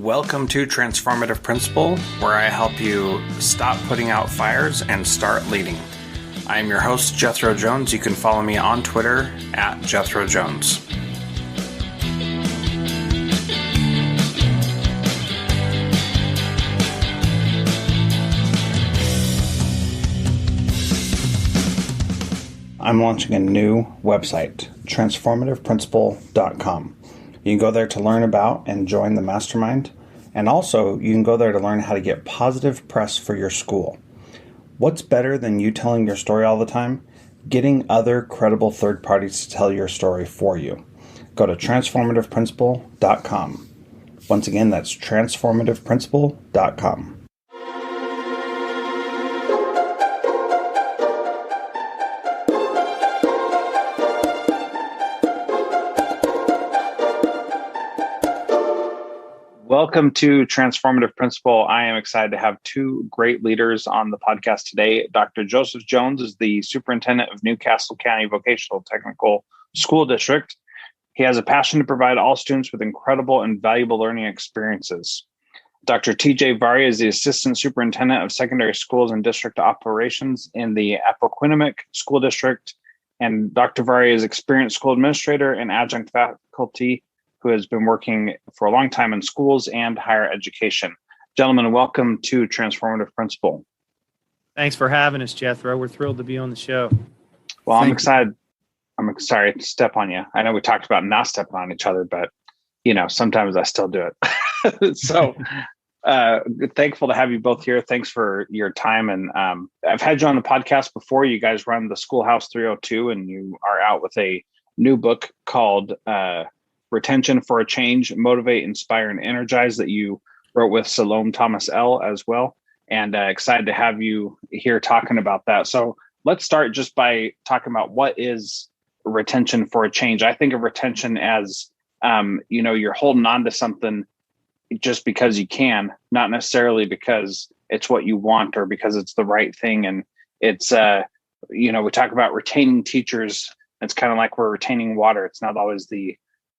Welcome to Transformative Principal, where I help you stop putting out fires and start leading. I am your host, Jethro Jones. You can follow me on Twitter at Jethro Jones. I'm launching a new website, transformativeprincipal.com. You can go there to learn about and join the mastermind. And also, you can go there to learn how to get positive press for your school. What's better than you telling your story all the time? Getting other credible third parties to tell your story for you. Go to transformativeprincipal.com. Once again, that's transformativeprincipal.com. Welcome to Transformative Principal. I am excited to have two great leaders on the podcast today. Dr. Joseph Jones is the superintendent of Newcastle County Vocational Technical School District. He has a passion to provide all students with incredible and valuable learning experiences. Dr. TJ Vari is the assistant superintendent of secondary schools and district operations in the Appoquinimink School District. And Dr. Vari is experienced school administrator and adjunct faculty who has been working for a long time in schools and higher education. Gentlemen, welcome to Transformative Principal. Thanks for having us, Jethro. We're thrilled to be on the show. Well, I'm excited. I'm sorry to step on you. I know we talked about not stepping on each other, but sometimes I still do it. So thankful to have you both here. Thanks for your time. And I've had you on the podcast before. You guys run the Schoolhouse 302, and you are out with a new book called Retention for a Change, Motivate, Inspire, and Energize that you wrote with Salome Thomas L. as well. And excited to have you here talking about that. So let's start just by talking about what is retention for a change. I think of retention as, you're holding on to something just because you can, not necessarily because it's what you want or because it's the right thing. And it's, we talk about retaining teachers. It's kind of like we're retaining water. It's not always the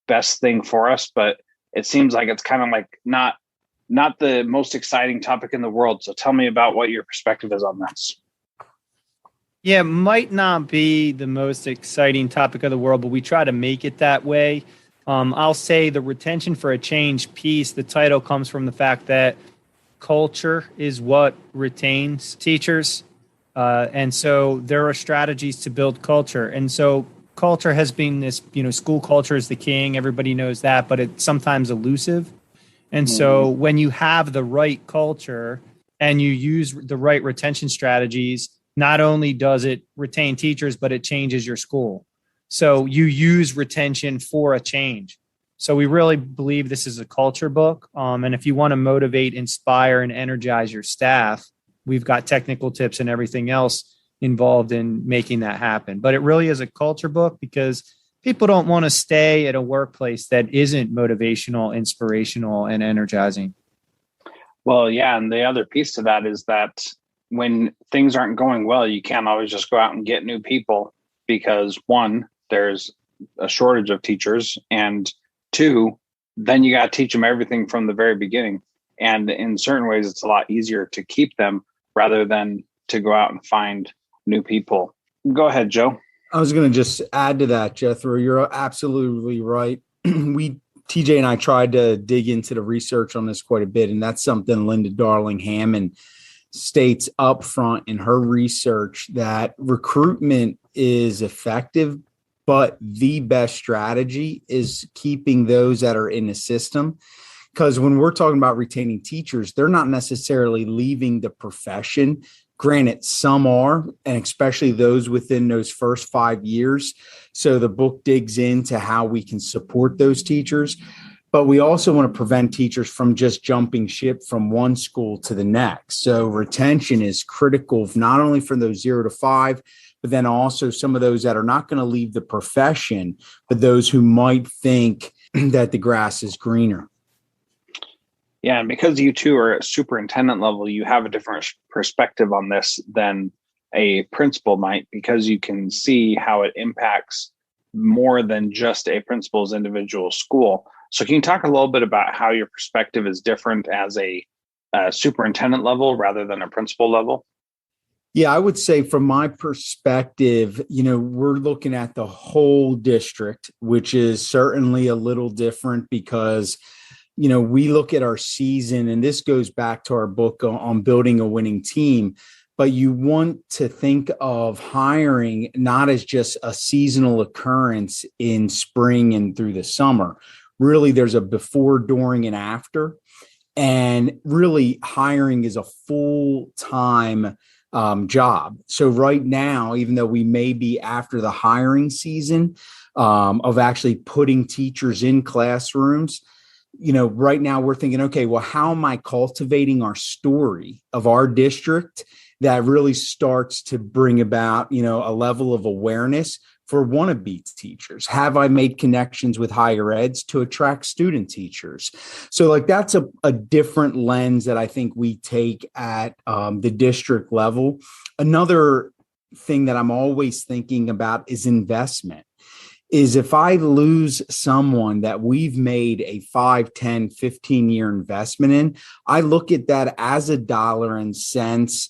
best thing for us, but it seems like it's kind of like not the most exciting topic in the world. So tell me about what your perspective is on this. Yeah, it might not be the most exciting topic of the world, but we try to make it that way. I'll say the retention for a change piece, the title comes from the fact that culture is what retains teachers. And so there are strategies to build culture. And so culture has been this, school culture is the king. Everybody knows that, but it's sometimes elusive. And so when you have the right culture and you use the right retention strategies, not only does it retain teachers, but it changes your school. So you use retention for a change. So we really believe this is a culture book. And if you want to motivate, inspire, and energize your staff, we've got technical tips and everything else involved in making that happen. But it really is a culture book because people don't want to stay at a workplace that isn't motivational, inspirational, and energizing. Well, yeah. And the other piece to that is that when things aren't going well, you can't always just go out and get new people because one, there's a shortage of teachers, and two, then you got to teach them everything from the very beginning. And in certain ways, it's a lot easier to keep them rather than to go out and find new people. Go ahead, Joe. I was going to just add to that, Jethro. You're absolutely right. TJ and I tried to dig into the research on this quite a bit, and that's something Linda Darling-Hammond states up front in her research, that recruitment is effective, but the best strategy is keeping those that are in the system. Because when we're talking about retaining teachers, they're not necessarily leaving the profession. Granted, some are, and especially those within those first 5 years. So the book digs into how we can support those teachers. But we also want to prevent teachers from just jumping ship from one school to the next. So retention is critical, not only for those 0 to 5, but then also some of those that are not going to leave the profession, but those who might think that the grass is greener. Yeah, and because you two are at superintendent level, you have a different perspective on this than a principal might, because you can see how it impacts more than just a principal's individual school. So can you talk a little bit about how your perspective is different as a superintendent level rather than a principal level? Yeah, I would say from my perspective, we're looking at the whole district, which is certainly a little different because, we look at our season, and this goes back to our book on building a winning team. But you want to think of hiring not as just a seasonal occurrence in spring and through the summer. Really, there's a before, during, and after. And really, hiring is a full-time job. So right now, even though we may be after the hiring season of actually putting teachers in classrooms, right now we're thinking, okay, well, how am I cultivating our story of our district that really starts to bring about, a level of awareness for wannabe teachers? Have I made connections with higher eds to attract student teachers? So that's a different lens that I think we take at the district level. Another thing that I'm always thinking about is investment. Is if I lose someone that we've made a 5, 10, 15-year investment in, I look at that as a dollar and cents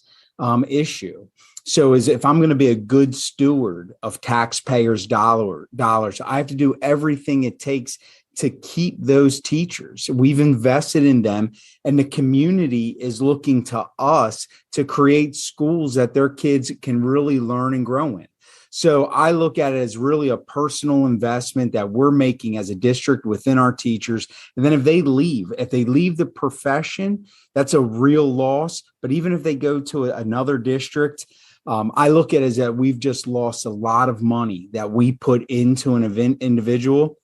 issue. So if I'm going to be a good steward of taxpayers' dollars, I have to do everything it takes to keep those teachers. We've invested in them, and the community is looking to us to create schools that their kids can really learn and grow in. So I look at it as really a personal investment that we're making as a district within our teachers. And then if they leave the profession, that's a real loss. But even if they go to another district, I look at it as that we've just lost a lot of money that we put into an individual.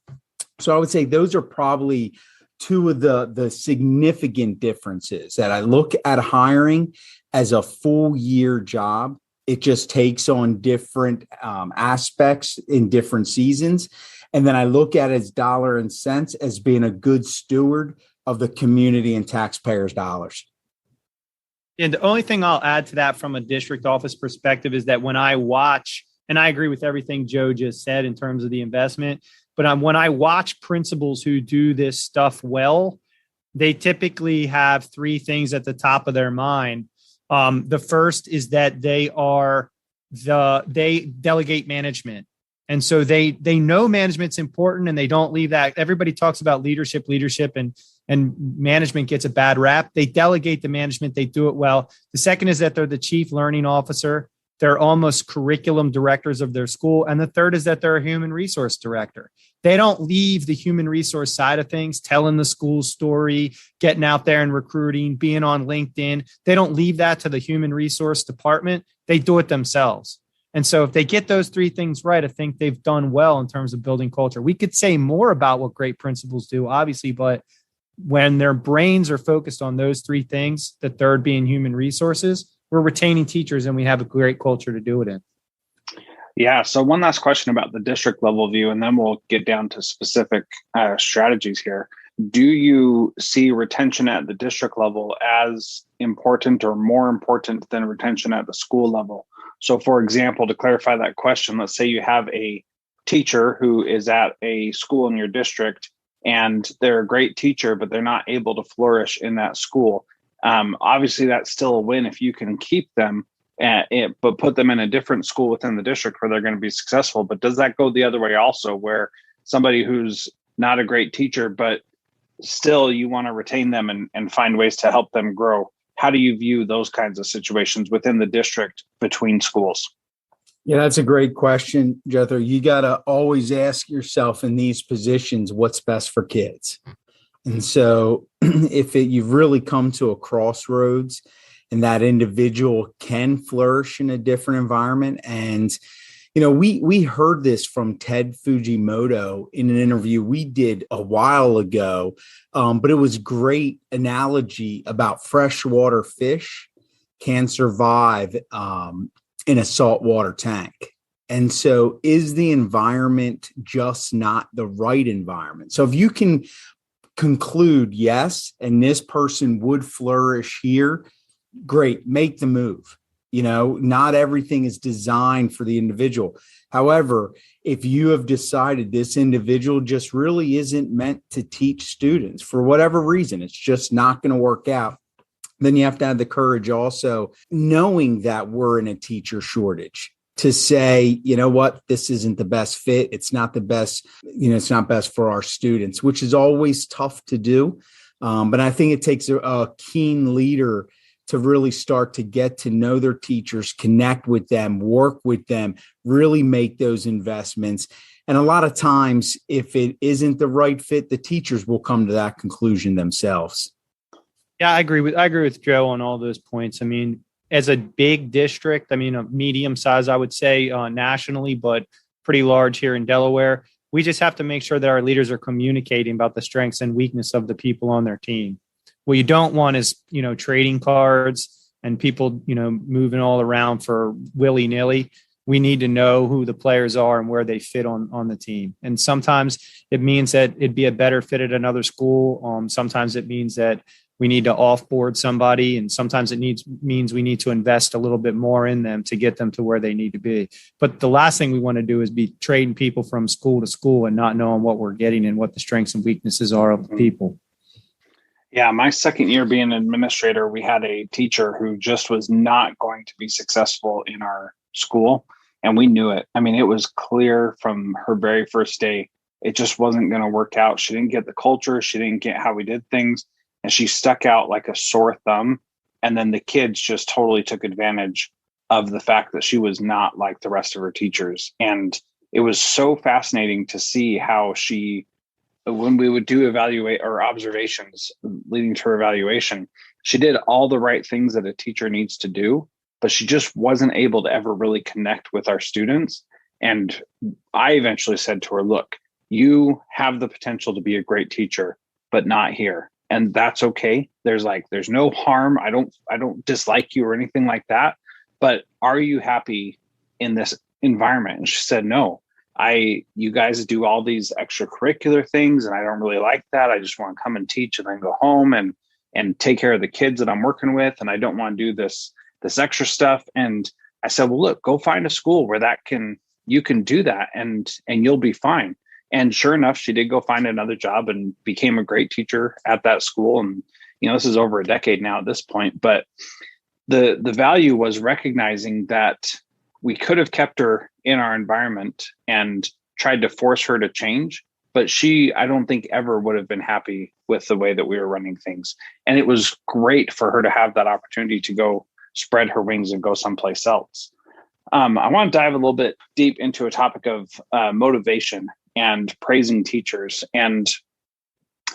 So I would say those are probably two of the significant differences that I look at hiring as a full year job. It just takes on different aspects in different seasons. And then I look at it as dollar and cents as being a good steward of the community and taxpayers' dollars. And the only thing I'll add to that from a district office perspective is that when I watch, and I agree with everything Joe just said in terms of the investment, but when I watch principals who do this stuff well, they typically have three things at the top of their mind. The first is that they delegate management. And so they know management's important, and they don't leave that. Everybody talks about leadership and management gets a bad rap. They delegate the management. They do it well. The second is that they're the chief learning officer. They're almost curriculum directors of their school. And the third is that they're a human resource director. They don't leave the human resource side of things, telling the school story, getting out there and recruiting, being on LinkedIn. They don't leave that to the human resource department. They do it themselves. And so if they get those three things right, I think they've done well in terms of building culture. We could say more about what great principals do, obviously, but when their brains are focused on those three things, the third being human resources, we're retaining teachers and we have a great culture to do it in. Yeah. So one last question about the district level view, and then we'll get down to specific strategies here. Do you see retention at the district level as important or more important than retention at the school level? So for example, to clarify that question, let's say you have a teacher who is at a school in your district and they're a great teacher, but they're not able to flourish in that school. Obviously, that's still a win if you can keep them, but put them in a different school within the district where they're going to be successful. But does that go the other way also, where somebody who's not a great teacher, but still you want to retain them and find ways to help them grow? How do you view those kinds of situations within the district between schools? Yeah, that's a great question, Jethro. You got to always ask yourself in these positions, what's best for kids? And so if you've really come to a crossroads and that individual can flourish in a different environment. And, we heard this from Ted Fujimoto in an interview we did a while ago, but it was great analogy about freshwater fish can survive in a saltwater tank. And so is the environment just not the right environment? So if you can conclude, yes, and this person would flourish here, great, make the move. Not everything is designed for the individual. However, if you have decided this individual just really isn't meant to teach students for whatever reason, it's just not going to work out, then you have to have the courage also, knowing that we're in a teacher shortage, to say, you know what, this isn't the best fit. It's not the best, it's not best for our students, which is always tough to do. But I think it takes a keen leader to really start to get to know their teachers, connect with them, work with them, really make those investments. And a lot of times, if it isn't the right fit, the teachers will come to that conclusion themselves. Yeah, I agree with Joe on all those points. I mean, as a big district, a medium size, I would say nationally, but pretty large here in Delaware, we just have to make sure that our leaders are communicating about the strengths and weakness of the people on their team. What you don't want is, trading cards and people, moving all around for willy-nilly. We need to know who the players are and where they fit on the team. And sometimes it means that it'd be a better fit at another school. Sometimes it means that we need to offboard somebody, and sometimes it means we need to invest a little bit more in them to get them to where they need to be. But the last thing we want to do is be trading people from school to school and not knowing what we're getting and what the strengths and weaknesses are of the people. Yeah, my second year being an administrator, we had a teacher who just was not going to be successful in our school, and we knew it. I mean, it was clear from her very first day, it just wasn't going to work out. She didn't get the culture. She didn't get how we did things. And she stuck out like a sore thumb. And then the kids just totally took advantage of the fact that she was not like the rest of her teachers. And it was so fascinating to see how when we would do evaluate or observations leading to her evaluation, she did all the right things that a teacher needs to do, but she just wasn't able to ever really connect with our students. And I eventually said to her, look, you have the potential to be a great teacher, but not here. And that's okay. There's no harm. I don't dislike you or anything like that. But are you happy in this environment? And she said, no, you guys do all these extracurricular things, and I don't really like that. I just want to come and teach and then go home and take care of the kids that I'm working with. And I don't want to do this extra stuff. And I said, well, look, go find a school where you can do that and you'll be fine. And sure enough, she did go find another job and became a great teacher at that school. And, this is over a decade now at this point. But the value was recognizing that we could have kept her in our environment and tried to force her to change. But I don't think ever would have been happy with the way that we were running things. And it was great for her to have that opportunity to go spread her wings and go someplace else. I want to dive a little bit deep into a topic of motivation and praising teachers. And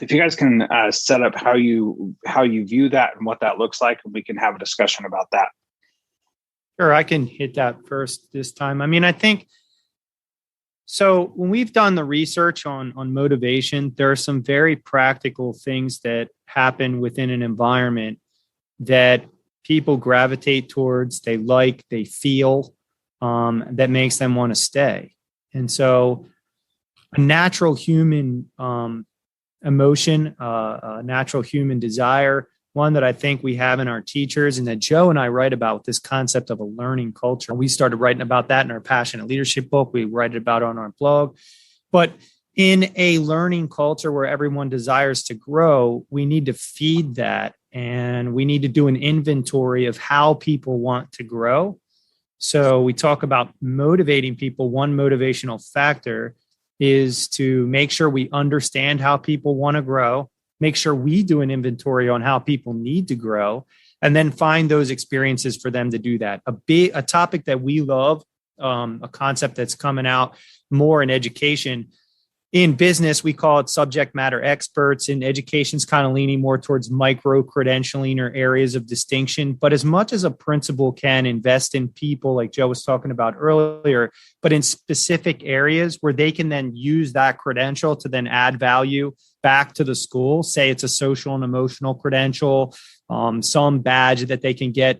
if you guys can set up how you view that and what that looks like, and we can have a discussion about that. Sure, I can hit that first this time. I think so. When we've done the research on motivation, there are some very practical things that happen within an environment that people gravitate towards, they feel, that makes them want to stay. And so a natural human emotion, a natural human desire, one that I think we have in our teachers and that Joe and I write about, this concept of a learning culture. We started writing about that in our Passionate Leadership book. We write about it on our blog. But in a learning culture where everyone desires to grow, we need to feed that, and we need to do an inventory of how people want to grow. So we talk about motivating people. One motivational factor is to make sure we understand how people want to grow, make sure we do an inventory on how people need to grow, and then find those experiences for them to do that. A topic that we love, a concept that's coming out more in education. In business, we call it subject matter experts. In education's kind of leaning more towards micro-credentialing or areas of distinction. But as much as a principal can invest in people, like Joe was talking about earlier, but in specific areas where they can then use that credential to then add value back to the school, say it's a social and emotional credential, some badge that they can get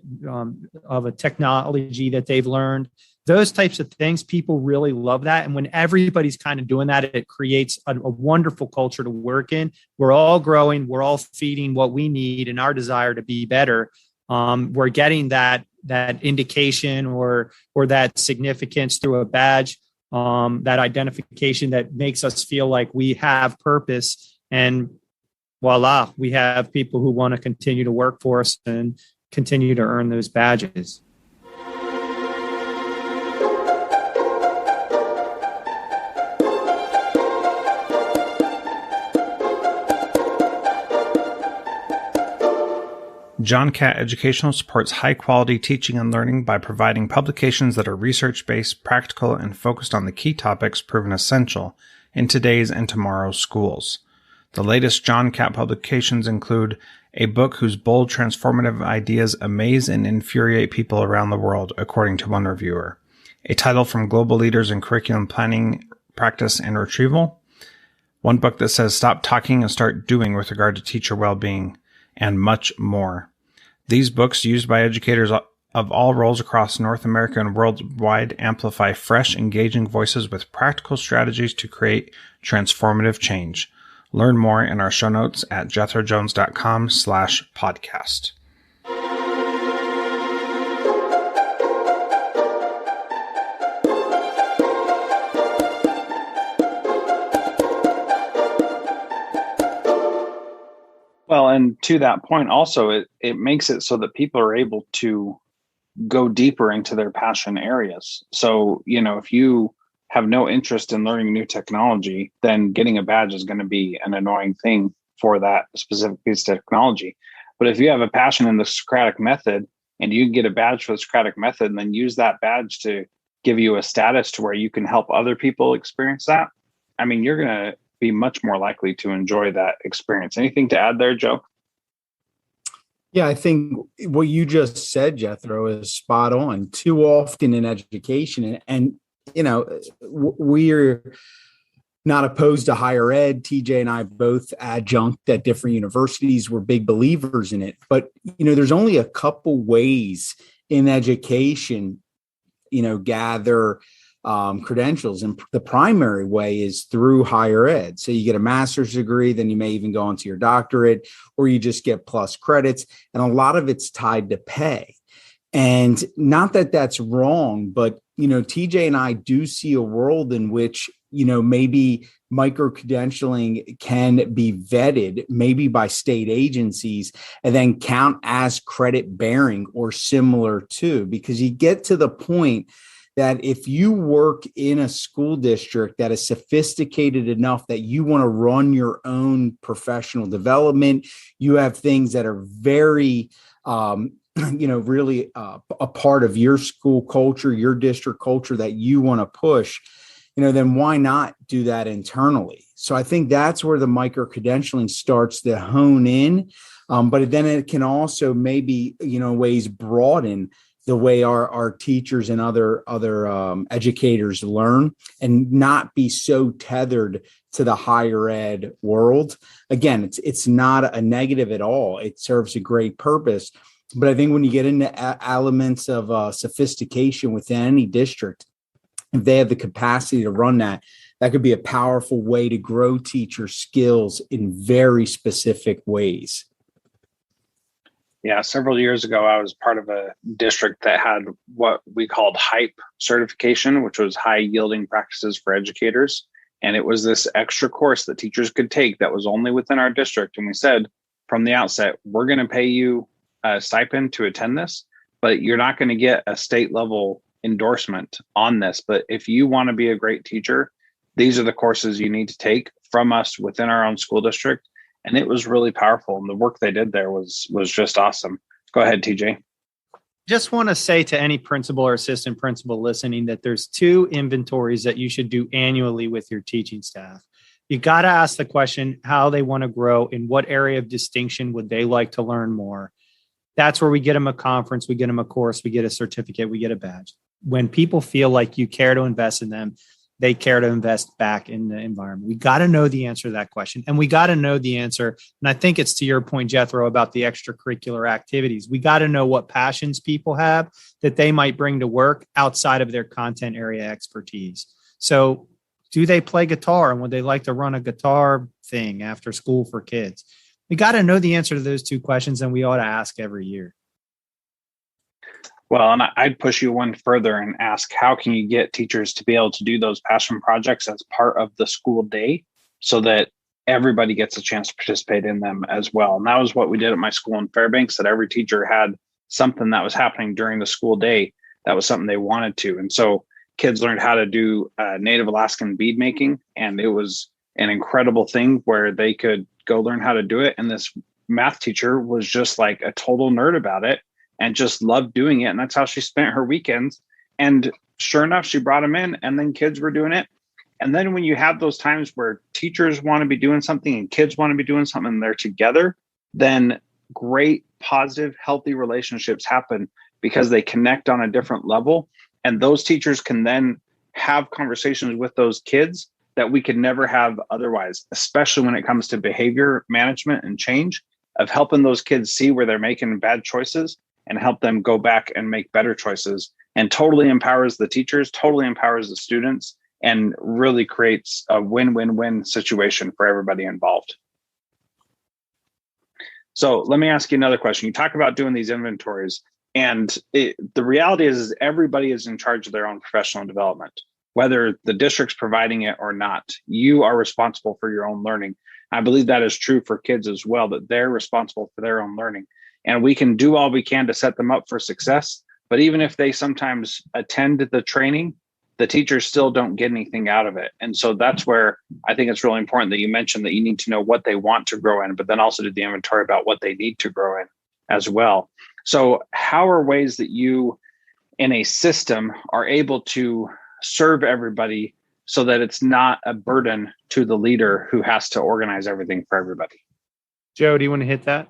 of a technology that they've learned. Those types of things, people really love that. And when everybody's kind of doing that, it creates a wonderful culture to work in. We're all growing. We're all feeding what we need and our desire to be better. We're getting that indication or that significance through a badge, that identification that makes us feel like we have purpose. And voila, we have people who want to continue to work for us and continue to earn those badges. John Catt Educational supports high-quality teaching and learning by providing publications that are research-based, practical, and focused on the key topics proven essential in today's and tomorrow's schools. The latest John Catt publications include a book whose bold, transformative ideas amaze and infuriate people around the world, according to one reviewer, a title from global leaders in curriculum planning, practice, and retrieval, one book that says stop talking and start doing with regard to teacher well-being, and much more. These books, used by educators of all roles across North America and worldwide, amplify fresh, engaging voices with practical strategies to create transformative change. Learn more in our show notes at jethrojones.com/podcast. Well, and to that point also, it makes it so that people are able to go deeper into their passion areas. So, if you have no interest in learning new technology, then getting a badge is going to be an annoying thing for that specific piece of technology. But if you have a passion in the Socratic method and you get a badge for the Socratic method and then use that badge to give you a status to where you can help other people experience that, I mean, you're going to be much more likely to enjoy that experience. Anything to add there, Joe? Yeah, I think what you just said, Jethro, is spot on. Too often in education, and we're not opposed to higher ed. TJ and I both adjunct at different universities. We're big believers in it. But, there's only a couple ways in education, gather credentials. And the primary way is through higher ed. So you get a master's degree, then you may even go on to your doctorate, or you just get plus credits. And a lot of it's tied to pay. And not that that's wrong, but, TJ and I do see a world in which, maybe micro-credentialing can be vetted, maybe by state agencies, and then count as credit bearing or similar to, because you get to the point that if you work in a school district that is sophisticated enough that you want to run your own professional development, you have things that are very, really a part of your school culture, your district culture that you want to push, then why not do that internally? So I think that's where the micro-credentialing starts to hone in. But then it can also maybe, ways broaden the way our teachers and other educators learn and not be so tethered to the higher ed world. Again, it's not a negative at all. It serves a great purpose. But I think when you get into elements of sophistication within any district, if they have the capacity to run that could be a powerful way to grow teacher skills in very specific ways. Yeah, several years ago, I was part of a district that had what we called HYPE certification, which was high yielding practices for educators. And it was this extra course that teachers could take that was only within our district. And we said from the outset, we're going to pay you a stipend to attend this, but you're not going to get a state level endorsement on this. But if you want to be a great teacher, these are the courses you need to take from us within our own school district. And it was really powerful. And the work they did there was just awesome. Go ahead, TJ. Just want to say to any principal or assistant principal listening that there's two inventories that you should do annually with your teaching staff. You got to ask the question how they want to grow, in what area of distinction would they like to learn more. That's where we get them a conference, we get them a course, we get a certificate, we get a badge. When people feel like you care to invest in them, they care to invest back in the environment. We got to know the answer to that question. And we got to know the answer. And I think it's to your point, Jethro, about the extracurricular activities. We got to know what passions people have that they might bring to work outside of their content area expertise. So do they play guitar, and would they like to run a guitar thing after school for kids? We got to know the answer to those two questions, and we ought to ask every year. Well, and I'd push you one further and ask, how can you get teachers to be able to do those passion projects as part of the school day so that everybody gets a chance to participate in them as well? And that was what we did at my school in Fairbanks, that every teacher had something that was happening during the school day that was something they wanted to. And so kids learned how to do Native Alaskan bead making. And it was an incredible thing where they could go learn how to do it. And this math teacher was just like a total nerd about it and just loved doing it. And that's how she spent her weekends. And sure enough, she brought them in, and then kids were doing it. And then when you have those times where teachers want to be doing something and kids want to be doing something and they're together, then great, positive, healthy relationships happen because they connect on a different level. And those teachers can then have conversations with those kids that we could never have otherwise, especially when it comes to behavior management and change, of helping those kids see where they're making bad choices and help them go back and make better choices, and totally empowers the teachers, totally empowers the students, and really creates a win-win-win situation for everybody involved. So let me ask you another question. You talk about doing these inventories, and the reality is everybody is in charge of their own professional development, whether the district's providing it or not. You are responsible for your own learning. I believe that is true for kids as well, that they're responsible for their own learning. And we can do all we can to set them up for success. But even if they sometimes attend the training, the teachers still don't get anything out of it. And so that's where I think it's really important that you mentioned that you need to know what they want to grow in, but then also do the inventory about what they need to grow in as well. So how are ways that you in a system are able to serve everybody so that it's not a burden to the leader who has to organize everything for everybody? Joe, do you want to hit that?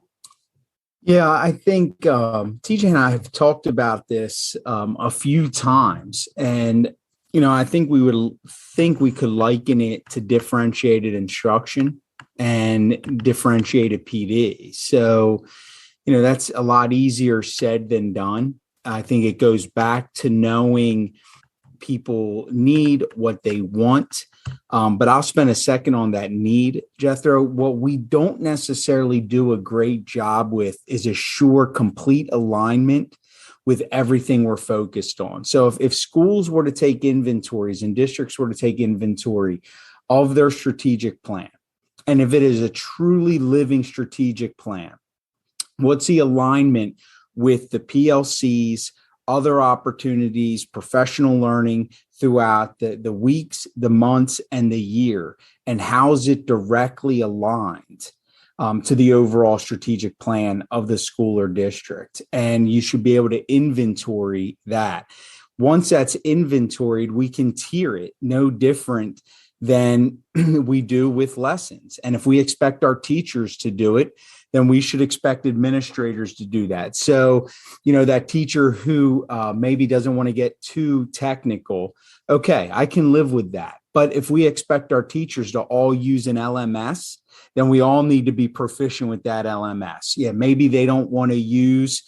Yeah, I think TJ and I have talked about this a few times, and I think we could liken it to differentiated instruction and differentiated PD. So, that's a lot easier said than done. I think it goes back to knowing people need, what they want. But I'll spend a second on that need, Jethro. What we don't necessarily do a great job with is assure complete alignment with everything we're focused on. So if schools were to take inventories and districts were to take inventory of their strategic plan, and if it is a truly living strategic plan, what's the alignment with the PLCs, other opportunities, professional learning throughout the weeks, the months, and the year, and how's it directly aligned to the overall strategic plan of the school or district? And you should be able to inventory that. Once that's inventoried, we can tier it no different than we do with lessons. And if we expect our teachers to do it, then we should expect administrators to do that. So, that teacher who maybe doesn't want to get too technical, okay, I can live with that. But if we expect our teachers to all use an LMS, then we all need to be proficient with that LMS. Yeah, maybe they don't want to use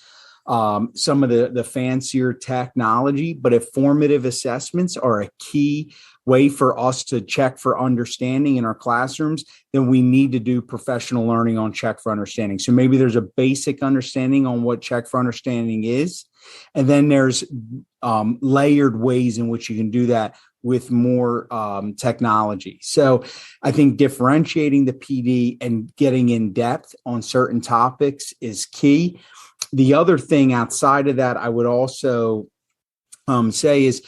some of the fancier technology, but if formative assessments are a key way for us to check for understanding in our classrooms, then we need to do professional learning on check for understanding. So maybe there's a basic understanding on what check for understanding is, and then there's layered ways in which you can do that with more technology. So I think differentiating the PD and getting in depth on certain topics is key. The other thing outside of that, I would also say is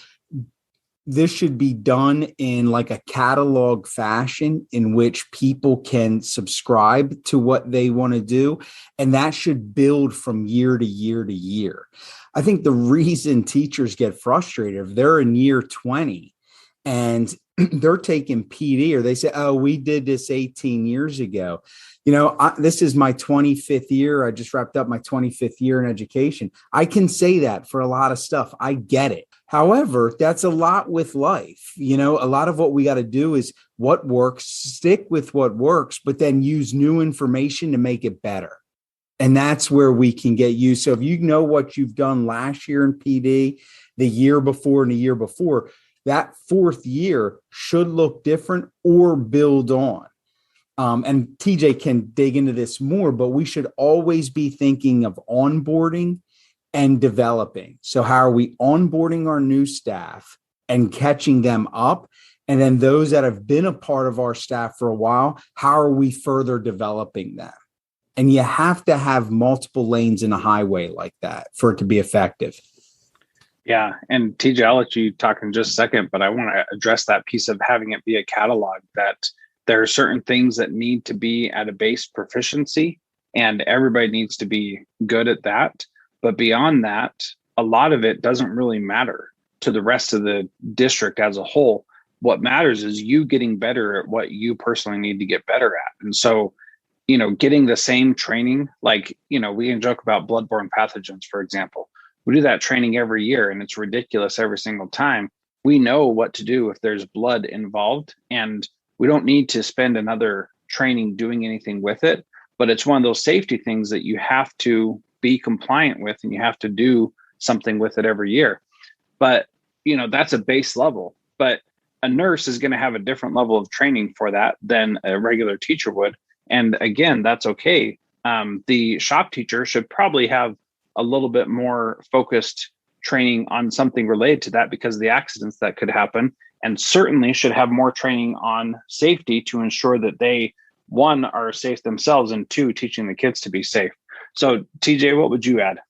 this should be done in like a catalog fashion in which people can subscribe to what they want to do. And that should build from year to year to year. I think the reason teachers get frustrated, if they're in year 20 and they're taking PD, or they say, oh, we did this 18 years ago. This is my 25th year. I just wrapped up my 25th year in education. I can say that for a lot of stuff. I get it. However, that's a lot with life. A lot of what we got to do is what works, stick with what works, but then use new information to make it better. And that's where we can get you. So if you know what you've done last year in PD, the year before and the year before, that fourth year should look different or build on. And TJ can dig into this more, but we should always be thinking of onboarding and developing. So how are we onboarding our new staff and catching them up? And then those that have been a part of our staff for a while, how are we further developing them? And you have to have multiple lanes in a highway like that for it to be effective. Yeah. And TJ, I'll let you talk in just a second, but I want to address that piece of having it be a catalog, that there are certain things that need to be at a base proficiency and everybody needs to be good at that. But beyond that, a lot of it doesn't really matter to the rest of the district as a whole. What matters is you getting better at what you personally need to get better at. And so, getting the same training, like, we can joke about bloodborne pathogens, for example. We do that training every year and it's ridiculous every single time. We know what to do if there's blood involved, and we don't need to spend another training doing anything with it. But it's one of those safety things that you have to be compliant with, and you have to do something with it every year. But, that's a base level. But a nurse is going to have a different level of training for that than a regular teacher would. And again, that's okay. The shop teacher should probably have a little bit more focused training on something related to that because of the accidents that could happen, and certainly should have more training on safety to ensure that they, one, are safe themselves, and two, teaching the kids to be safe. So TJ, what would you add?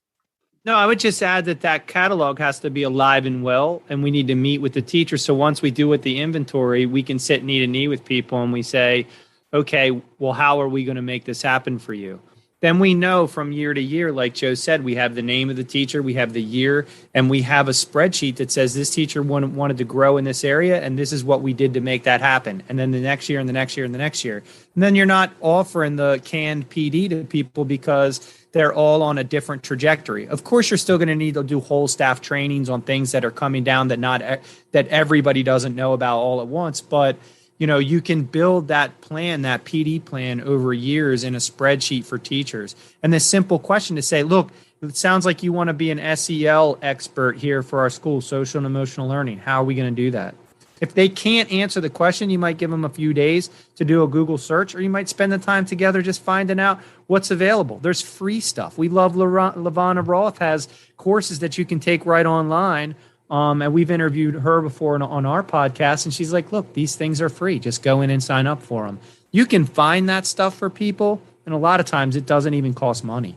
No, I would just add that catalog has to be alive and well, and we need to meet with the teacher. So once we do with the inventory, we can sit knee to knee with people and we say, okay, well, how are we going to make this happen for you? Then we know from year to year, like Joe said, we have the name of the teacher, we have the year, and we have a spreadsheet that says this teacher wanted to grow in this area, and this is what we did to make that happen. And then the next year and the next year and the next year. And then you're not offering the canned PD to people because they're all on a different trajectory. Of course, you're still going to need to do whole staff trainings on things that are coming down that everybody doesn't know about all at once, but you can build that plan, that PD plan over years in a spreadsheet for teachers. And the simple question to say, look, it sounds like you want to be an SEL expert here for our school, social and emotional learning. How are we going to do that? If they can't answer the question, you might give them a few days to do a Google search, or you might spend the time together just finding out what's available. There's free stuff. We love LaVonna Roth has courses that you can take right online. And we've interviewed her before on our podcast, and she's like, look, these things are free. Just go in and sign up for them. You can find that stuff for people, and a lot of times it doesn't even cost money.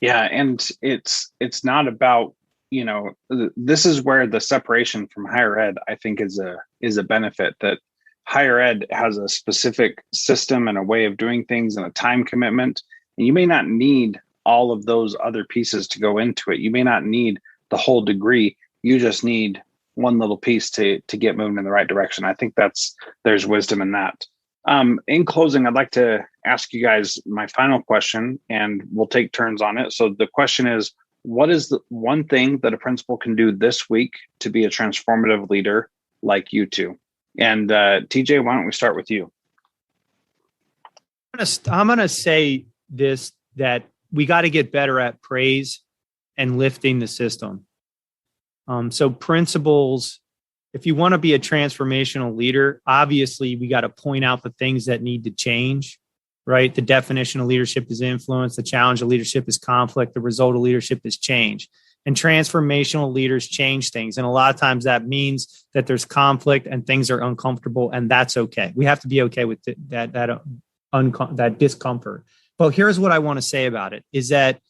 Yeah, and it's not about, this is where the separation from higher ed, I think, is a benefit, that higher ed has a specific system and a way of doing things and a time commitment. And you may not need all of those other pieces to go into it. You may not need the whole degree. You just need one little piece to get moving in the right direction. I think there's wisdom in that. In closing, I'd like to ask you guys my final question, and we'll take turns on it. So the question is, what is the one thing that a principal can do this week to be a transformative leader like you two? And TJ, why don't we start with you? I'm going to say this, that we got to get better at praise and lifting the system. So principals, if you want to be a transformational leader, obviously we got to point out the things that need to change, right? The definition of leadership is influence. The challenge of leadership is conflict. The result of leadership is change. And transformational leaders change things. And a lot of times that means that there's conflict and things are uncomfortable, and that's okay. We have to be okay with that discomfort. But here's what I want to say about it is that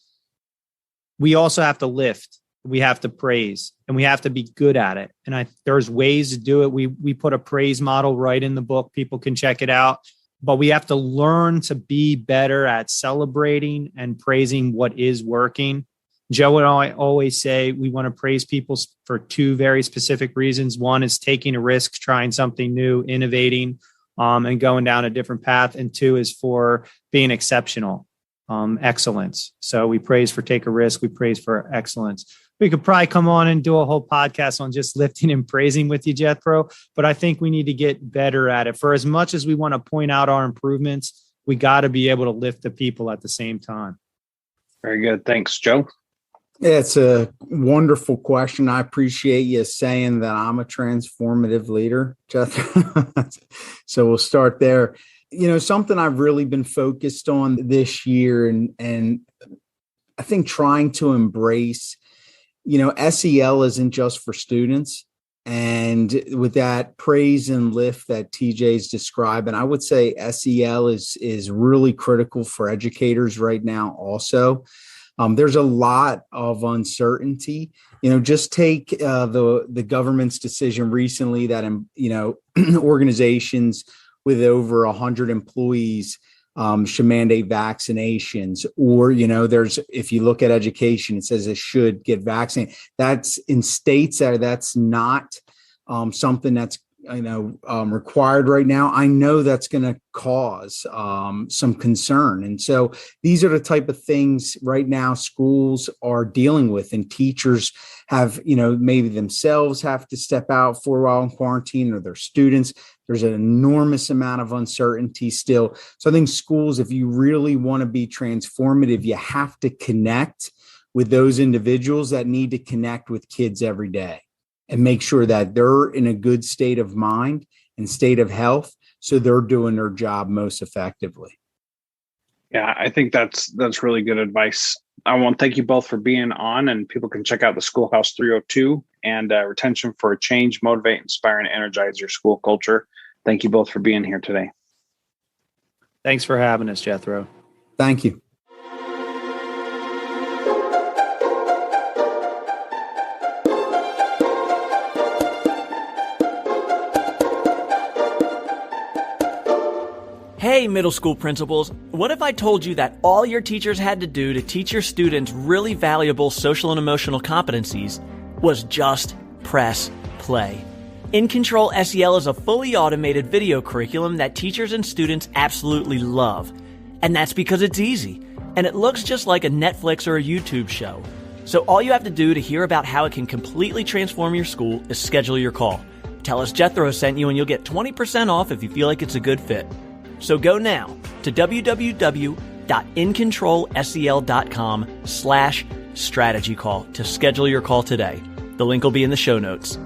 we also have to lift, we have to praise, and we have to be good at it. And there's ways to do it. We put a praise model right in the book. People can check it out. But we have to learn to be better at celebrating and praising what is working. Joe and I always say we want to praise people for two very specific reasons. One is taking a risk, trying something new, innovating, and going down a different path. And two is for being exceptional. Excellence. So we praise for take a risk. We praise for excellence. We could probably come on and do a whole podcast on just lifting and praising with you, Jethro, but I think we need to get better at it. For as much as we want to point out our improvements, we got to be able to lift the people at the same time. Very good. Thanks, Joe. It's a wonderful question. I appreciate you saying that I'm a transformative leader, Jethro. So we'll start there. Something I've really been focused on this year, and I think trying to embrace, SEL isn't just for students. And with that praise and lift that TJ's describing, I would say SEL is really critical for educators right now also. There's a lot of uncertainty. Just take the government's decision recently that, organizations with over 100 employees should mandate vaccinations, or, if you look at education, it says it should get vaccinated. That's in states that's not something that's, required right now. I know that's going to cause some concern. And so these are the type of things right now schools are dealing with, and teachers have, maybe themselves have to step out for a while in quarantine, or their students. There's an enormous amount of uncertainty still. So I think schools, if you really want to be transformative, you have to connect with those individuals that need to connect with kids every day, and make sure that they're in a good state of mind and state of health, so they're doing their job most effectively. Yeah, I think that's really good advice. I want to thank you both for being on, and people can check out the Schoolhouse 302 and Retention for a Change, Motivate, Inspire, and Energize Your School Culture. Thank you both for being here today. Thanks for having us, Jethro. Thank you. Hey, middle school principals, what if I told you that all your teachers had to do to teach your students really valuable social and emotional competencies was just press play? In Control SEL is a fully automated video curriculum that teachers and students absolutely love. And that's because it's easy, and it looks just like a Netflix or a YouTube show. So all you have to do to hear about how it can completely transform your school is schedule your call. Tell us Jethro sent you and you'll get 20% off if you feel like it's a good fit. So go now to www.incontrolsel.com/strategy call to schedule your call today. The link will be in the show notes.